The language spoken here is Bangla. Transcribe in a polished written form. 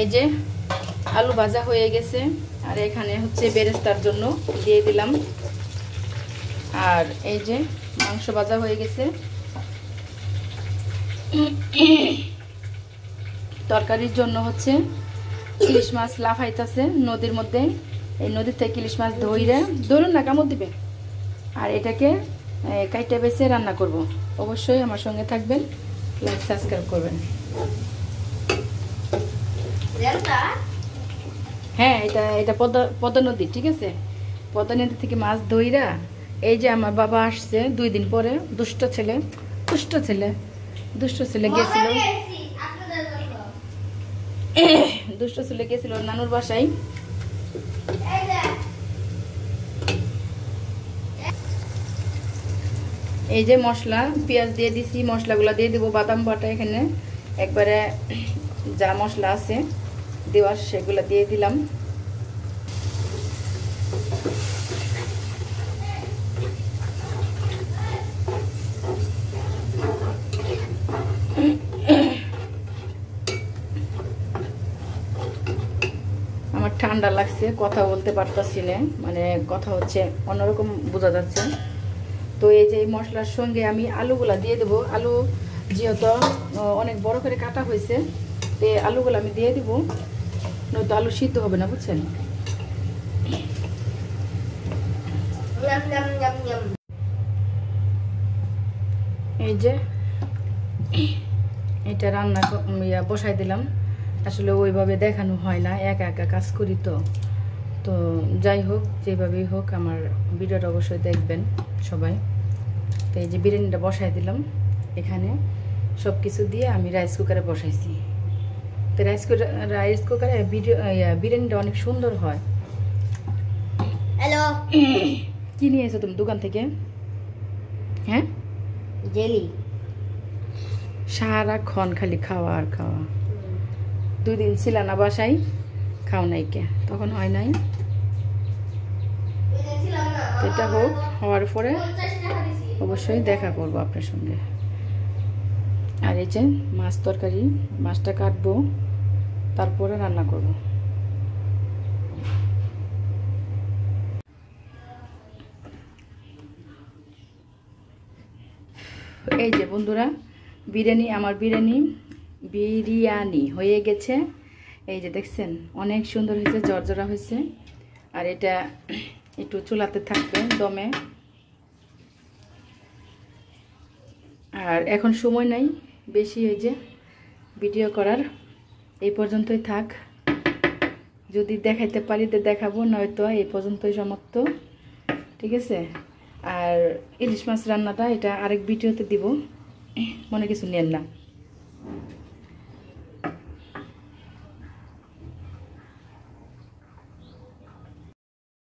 এই যে আলু ভাজা হয়ে গেছে, আর এখানে হচ্ছে বেরেস্তার জন্য দিয়ে দিলাম। আর এই যে মাংস ভাজা হয়ে গেছে। তরকারির জন্য হচ্ছে ইলিশ মাছ লাফাইতেছে নদীর মধ্যে। এই নদীর থেকে ইলিশ মাছ ধরুন না, কামড় দিবে। আর এটাকে কাইটা বেছে রান্না করব। অবশ্যই আমার সঙ্গে থাকবেন, লাইক সাবস্ক্রাইব করবেন। হ্যাঁ, এটা পদ্মা নদী, ঠিক আছে। পদ্মা নদী থেকে মাছ ধইরা এই যে আমার বাবা আসছে 2 দিন পরে। দুষ্ট ছেলে গেছিল নানুর বাসায়। এই যে মশলা পেঁয়াজ দিয়ে দিছি, মশলাগুলো দিয়ে দিব। বাদাম বাটা এখানে একবারে যা মশলা আছে দেওয়ার সেগুলো দিয়ে দিলাম। আমার ঠান্ডা লাগছে, কথা বলতে পারতাছি না, মানে কথা হচ্ছে অন্যরকম বোঝা যাচ্ছে। তো এই যে এই মশলার সঙ্গে আমি আলুগুলা দিয়ে দেবো। আলু যেহেতু অনেক বড় করে কাটা হয়েছে, তো আলুগুলো আমি দিয়ে দিব, নয়তো আলু সিদ্ধ হবে না, বুঝছেন। এই যে এটা রান্না বসাই দিলাম। আসলে ওইভাবে দেখানো হয় না, একা একা কাজ করি তো। তো যাই হোক, যেভাবেই হোক আমার ভিডিওটা অবশ্যই দেখবেন সবাই। তো এই যে বিরিয়ানিটা বসাই দিলাম। এখানে সব কিছু দিয়ে আমি রাইস কুকারে বসাইছি। তো রাইস কুকারে বিরিয়ানিটা অনেক সুন্দর হয়। হ্যালো, কি নিয়ে এসো তুমি দোকান থেকে? হ্যাঁ, জেলি। সারাক্ষণ খালি খাওয়া আর খাওয়া। 2 দিন ছিল না বাসায়, খাও নাই কে, তখন হয় নাই। এটা হোক, হওয়ার পরে অবশ্যই দেখা করবো আপনার সঙ্গে। আর এই যে মাছ তরকারি, মাছটা কাটবো, তারপরে রান্না করব। এই যে বন্ধুরা, আমার বিরিয়ানি হয়ে গেছে। এই যে দেখছেন, অনেক সুন্দর হয়েছে, জর্জরা হয়েছে। আর এটা একটু চুলাতে থাকবে দমে। আর এখন সময় নাই বেশি এই যে ভিডিও করার, এই পর্যন্তই থাক। যদি দেখাইতে পারি তো দেখাবো, নয়তো এই পর্যন্তই সমাপ্ত, ঠিক আছে। আর ইলিশ মাছ রান্নাটা এটা আরেক ভিডিওতে দিব, মনে কিছু নেন না।